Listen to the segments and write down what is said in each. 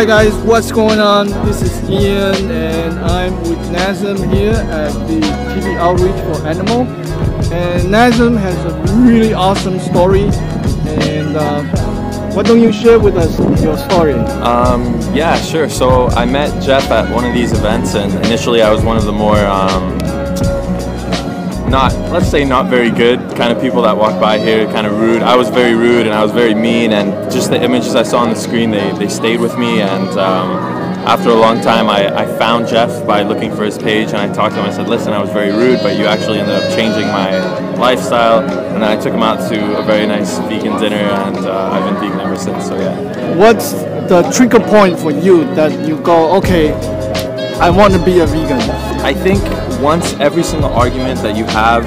Hi guys, what's going on? This is Ian and I'm with Nazem here at the TV Outreach for Animal. And Nazem has a really awesome story, and why don't you share with us your story? Yeah, sure. So I met Jeff at one of these events, and initially I was one of the more let's say not very good kind of people that walked by here, kind of rude. I was very rude and I was very mean, and just the images I saw on the screen, they stayed with me. And after a long time, I found Jeff by looking for his page, and I talked to him. I said, listen, I was very rude, but you actually ended up changing my lifestyle. And then I took him out to a very nice vegan dinner, and I've been vegan ever since, so yeah. What's the trigger point for you that you go, okay, I want to be a vegan? I think once every single argument that you have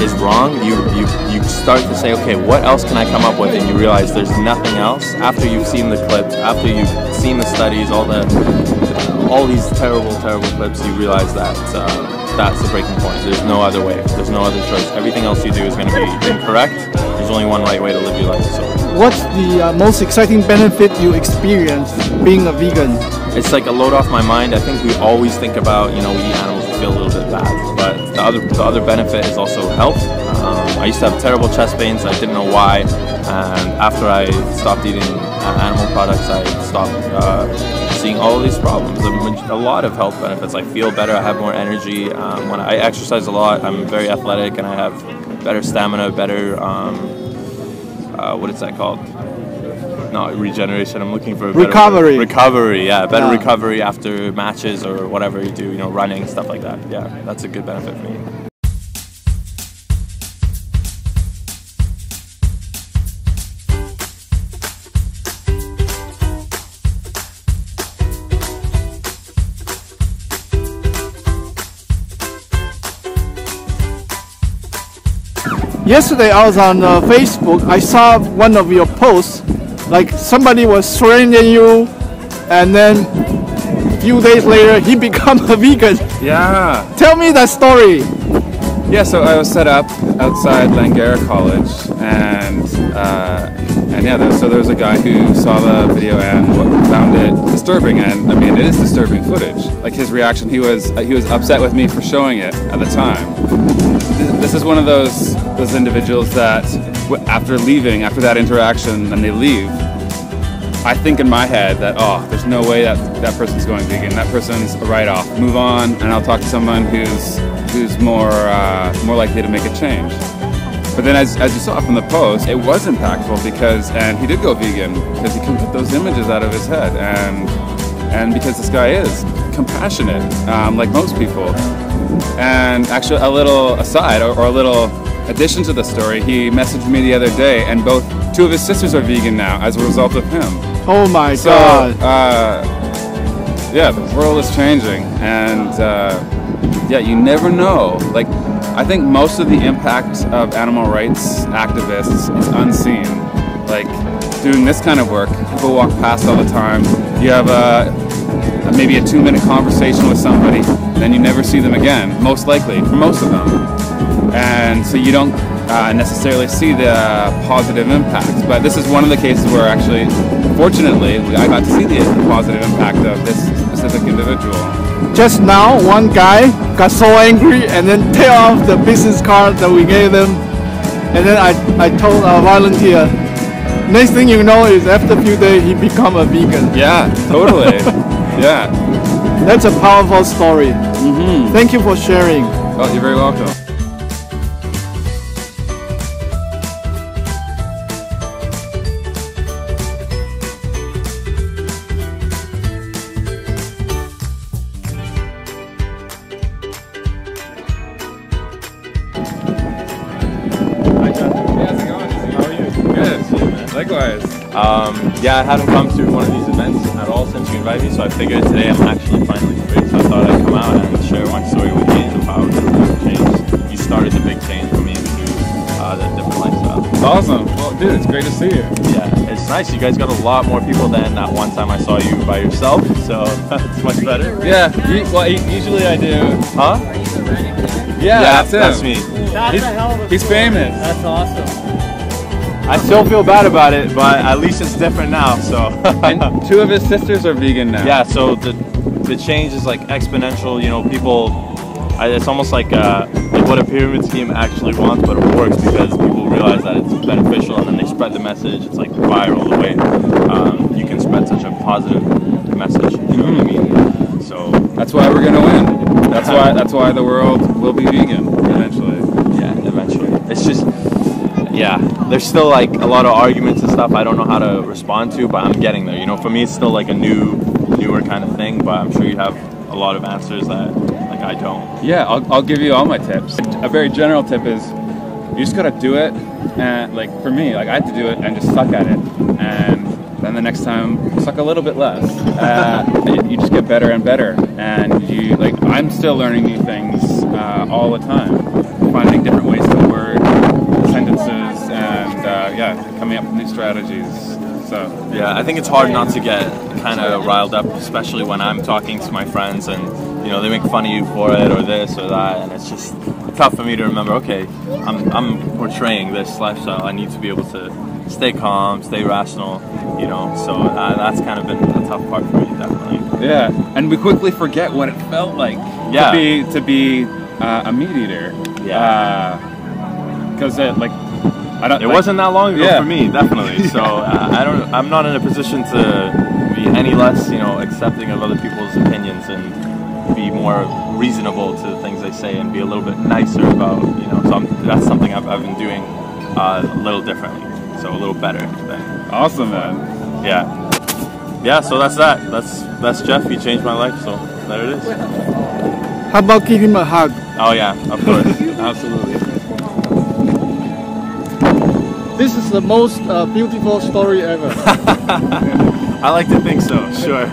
is wrong, you start to say, okay, what else can I come up with? And you realize there's nothing else. After you've seen the clips, after you've seen the studies, all these terrible clips, you realize that that's the breaking point. There's no other way. There's no other choice. Everything else you do is going to be incorrect. There's only one right way to live your life. So, what's the most exciting benefit you experience being a vegan? It's like a load off my mind. I think we always think about, we eat animals, we feel a little bit bad. But the other benefit is also health. I used to have terrible chest pains. I didn't know why. And after I stopped eating animal products, I stopped seeing all of these problems. A lot of health benefits. I feel better. I have more energy. When I exercise a lot, I'm very athletic, and I have better stamina, better, what is that called? Not regeneration, I'm looking for recovery. Recovery, yeah, better recovery after matches or whatever you do, running, stuff like that. Yeah, that's a good benefit for me. Yesterday I was on Facebook. I saw one of your posts, like somebody was threatening you, and then a few days later he became a vegan. Yeah. Tell me that story. Yeah, so I was set up outside Langara College, and yeah, so there was a guy who saw the video and found it disturbing, and I mean it is disturbing footage. Like his reaction, he was upset with me for showing it at the time. This is one of those individuals that after that interaction, and they leave, I think in my head that, oh, there's no way that person's going vegan. That person's a write-off. Move on, and I'll talk to someone who's more likely to make a change. But then, as you saw from the post, it was impactful and he did go vegan because he couldn't get those images out of his head, and because this guy is compassionate, like most people. And actually, a little aside or a little addition to the story, he messaged me the other day, and two of his sisters are vegan now as a result of him. Oh my God! Yeah, the world is changing, and yeah, you never know. Like, I think most of the impact of animal rights activists is unseen. Like, doing this kind of work, people walk past all the time. You have maybe a 2-minute conversation with somebody, then you never see them again, most likely, for most of them. And so you don't necessarily see the positive impact. But this is one of the cases where actually, fortunately, I got to see the positive impact of this specific individual. Just now, one guy got so angry and then tear off the business card that we gave them. And then I told our volunteer, next thing you know is after a few days, he become a vegan. Yeah, totally. Yeah. That's a powerful story. Mm-hmm. Thank you for sharing. Oh, you're very welcome. Hi, John. Hey, how's it going? How are you? Good. Likewise. Yeah, I haven't come to one of these events at all since you invited me, so I figured today I'm actually finally free, so I thought I'd come out and share my story with you and how it's changed. You started the big change for me into the different lifestyle. It's awesome. Well, dude, it's great to see you. Yeah, it's nice. You guys got a lot more people than that one time I saw you by yourself, so it's much better. Yeah, usually I do. Huh? Yeah, that's him. That's me. That's a hell of a He's story. famous. That's awesome. I still feel bad about it, but at least it's different now. So. And 2 of his sisters are vegan now. Yeah. So the change is like exponential. You know, people. It's almost like what a pyramid scheme actually wants, but it works because people realize that it's beneficial, and then they spread the message. It's like viral the way you can spread such a positive message. You know what I mean? So that's why we're gonna win. That's why the world will be vegan eventually. Yeah, eventually. It's just, yeah. There's still like a lot of arguments and stuff I don't know how to respond to, but I'm getting there. You know, for me it's still like a newer kind of thing, but I'm sure you have a lot of answers that like I don't. Yeah, I'll give you all my tips. A very general tip is you just gotta do it, and like for me, like I had to do it and just suck at it, and then the next time suck a little bit less. You just get better and better, and you like I'm still learning new things all the time, finding different ways to word sentences, and yeah, coming up with new strategies. So yeah, I think it's hard not to get kind of riled up, especially when I'm talking to my friends and you know they make fun of you for it or this or that, and it's just tough for me to remember. Okay, I'm portraying this lifestyle. I need to be able to stay calm, stay rational. You know, so that's kind of been a tough part for me, definitely. Yeah, and we quickly forget what it felt like to be a meat eater. Yeah, because like. It wasn't that long ago for me, definitely. So I'm not in a position to be any less, you know, accepting of other people's opinions and be more reasonable to the things they say and be a little bit nicer about, you know. So that's something I've been doing a little differently, so a little better. Awesome, man. Yeah. So that's that. That's Jeff. He changed my life. So there it is. How about give him a hug? Oh yeah, of course, absolutely. This is the most beautiful story ever. I like to think so, sure.